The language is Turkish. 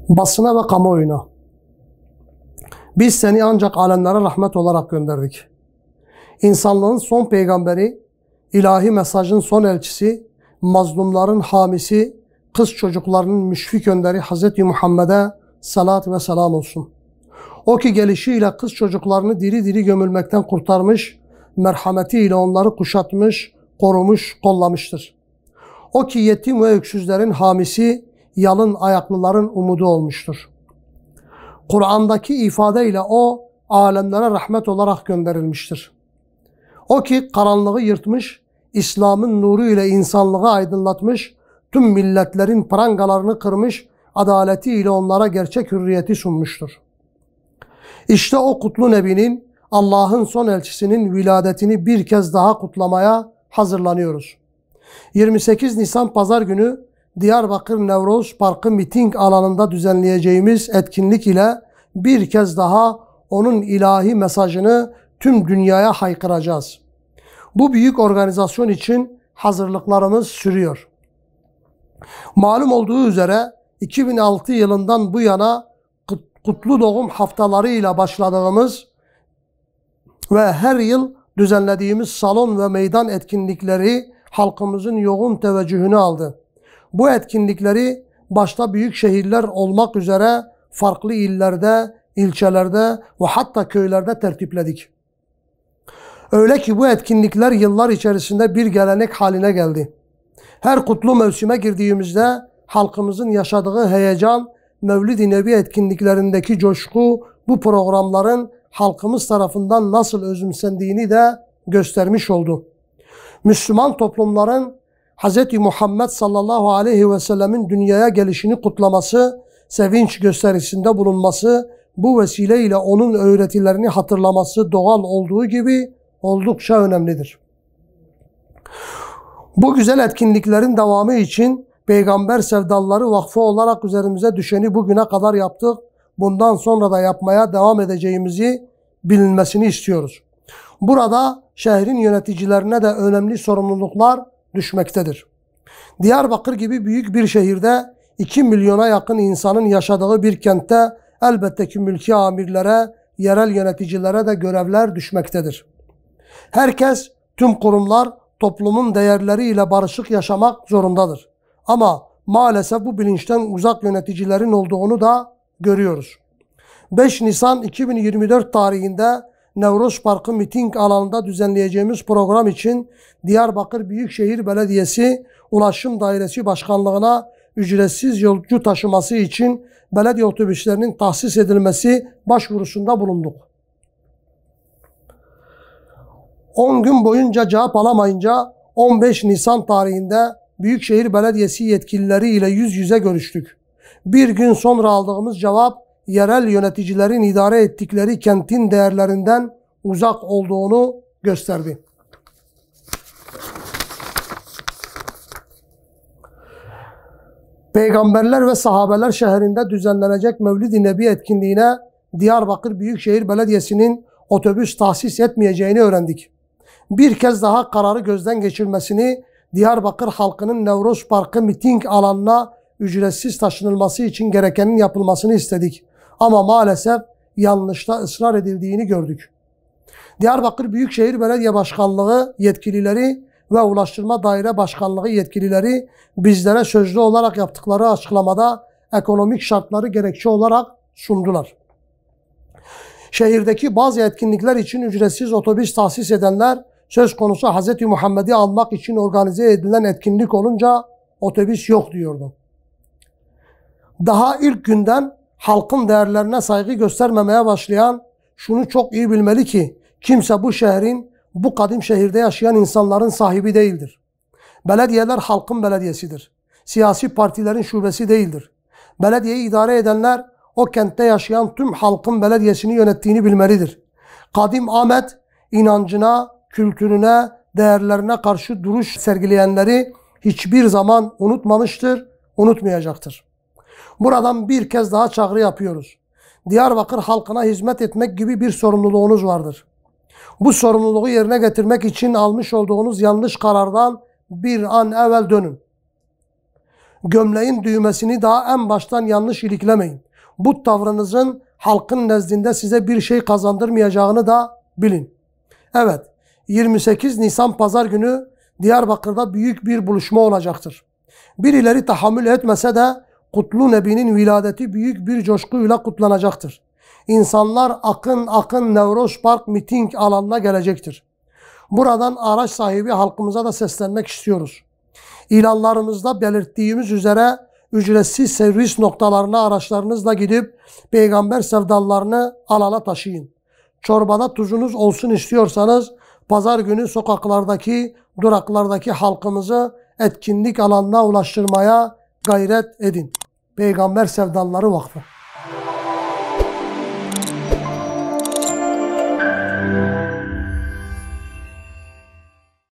Basına ve kamuoyuna. Biz seni ancak alemlere rahmet olarak gönderdik. İnsanlığın son peygamberi, ilahi mesajın son elçisi, mazlumların hamisi, kız çocuklarının müşfik önderi Hz. Muhammed'e salat ve selam olsun. O ki gelişiyle kız çocuklarını diri diri gömülmekten kurtarmış, merhametiyle onları kuşatmış, korumuş, kollamıştır. O ki yetim ve öksüzlerin hamisi, yalın ayaklıların umudu olmuştur. Kur'an'daki ifadeyle o, alemlere rahmet olarak gönderilmiştir. O ki karanlığı yırtmış, İslam'ın nuru ile insanlığı aydınlatmış, tüm milletlerin prangalarını kırmış, adaletiyle onlara gerçek hürriyeti sunmuştur. İşte o kutlu Nebi'nin, Allah'ın son elçisinin viladetini bir kez daha kutlamaya hazırlanıyoruz. 28 Nisan Pazar günü Diyarbakır Nevroz Parkı miting alanında düzenleyeceğimiz etkinlik ile bir kez daha onun ilahi mesajını tüm dünyaya haykıracağız. Bu büyük organizasyon için hazırlıklarımız sürüyor. Malum olduğu üzere 2006 yılından bu yana kutlu doğum haftalarıyla başladığımız ve her yıl düzenlediğimiz salon ve meydan etkinlikleri halkımızın yoğun teveccühünü aldı. Bu etkinlikleri başta büyük şehirler olmak üzere farklı illerde, ilçelerde ve hatta köylerde tertipledik. Öyle ki bu etkinlikler yıllar içerisinde bir gelenek haline geldi. Her kutlu mevsime girdiğimizde halkımızın yaşadığı heyecan, Mevlid-i Nebi etkinliklerindeki coşku bu programların halkımız tarafından nasıl özümsendiğini de göstermiş oldu. Müslüman toplumların Hz. Muhammed sallallahu aleyhi ve sellemin dünyaya gelişini kutlaması, sevinç gösterisinde bulunması, bu vesileyle onun öğretilerini hatırlaması doğal olduğu gibi oldukça önemlidir. Bu güzel etkinliklerin devamı için Peygamber Sevdalıları Vakfı olarak üzerimize düşeni bugüne kadar yaptık. Bundan sonra da yapmaya devam edeceğimizi bilinmesini istiyoruz. Burada şehrin yöneticilerine de önemli sorumluluklar düşmektedir. Diyarbakır gibi büyük bir şehirde 2 milyona yakın insanın yaşadığı bir kentte elbette ki mülki amirlere, yerel yöneticilere de görevler düşmektedir. Herkes, tüm kurumlar toplumun değerleriyle barışık yaşamak zorundadır. Ama maalesef bu bilinçten uzak yöneticilerin olduğunu da görüyoruz. 5 Nisan 2024 tarihinde Nevroz Parkı miting alanında düzenleyeceğimiz program için Diyarbakır Büyükşehir Belediyesi Ulaşım Dairesi Başkanlığı'na ücretsiz yolcu taşıması için belediye otobüslerinin tahsis edilmesi başvurusunda bulunduk. 10 gün boyunca cevap alamayınca 15 Nisan tarihinde Büyükşehir Belediyesi yetkilileri ile yüz yüze görüştük. Bir gün sonra aldığımız cevap yerel yöneticilerin idare ettikleri kentin değerlerinden uzak olduğunu gösterdi. Peygamberler ve Sahabeler şehrinde düzenlenecek Mevlid-i Nebi etkinliğine Diyarbakır Büyükşehir Belediyesi'nin otobüs tahsis etmeyeceğini öğrendik. Bir kez daha kararı gözden geçirmesini, Diyarbakır halkının Nevroz Parkı miting alanına ücretsiz taşınılması için gerekenin yapılmasını istedik. Ama maalesef yanlışta ısrar edildiğini gördük. Diyarbakır Büyükşehir Belediye Başkanlığı yetkilileri ve Ulaştırma Daire Başkanlığı yetkilileri bizlere sözlü olarak yaptıkları açıklamada ekonomik şartları gerekçe olarak sundular. Şehirdeki bazı etkinlikler için ücretsiz otobüs tahsis edenler söz konusu Hz. Muhammed'i almak için organize edilen etkinlik olunca otobüs yok diyordu. Daha ilk günden halkın değerlerine saygı göstermemeye başlayan şunu çok iyi bilmeli ki kimse bu şehrin, bu kadim şehirde yaşayan insanların sahibi değildir. Belediyeler halkın belediyesidir. Siyasi partilerin şubesi değildir. Belediyeyi idare edenler o kentte yaşayan tüm halkın belediyesini yönettiğini bilmelidir. Kadim Ahmet inancına, kültürüne, değerlerine karşı duruş sergileyenleri hiçbir zaman unutmamıştır, unutmayacaktır. Buradan bir kez daha çağrı yapıyoruz. Diyarbakır halkına hizmet etmek gibi bir sorumluluğunuz vardır. Bu sorumluluğu yerine getirmek için almış olduğunuz yanlış karardan bir an evvel dönün. Gömleğin düğmesini daha en baştan yanlış iliklemeyin. Bu tavrınızın halkın nezdinde size bir şey kazandırmayacağını da bilin. Evet, 28 Nisan Pazar günü Diyarbakır'da büyük bir buluşma olacaktır. Birileri tahammül etmese de Kutlu Nebi'nin viladeti büyük bir coşkuyla kutlanacaktır. İnsanlar akın akın Nevroz Park miting alanına gelecektir. Buradan araç sahibi halkımıza da seslenmek istiyoruz. İlanlarımızda belirttiğimiz üzere ücretsiz servis noktalarına araçlarınızla gidip peygamber sevdalarını alana taşıyın. Çorbada tuzunuz olsun istiyorsanız pazar günü sokaklardaki, duraklardaki halkımızı etkinlik alanına ulaştırmaya gayret edin. Peygamber Sevdaları Vakfı.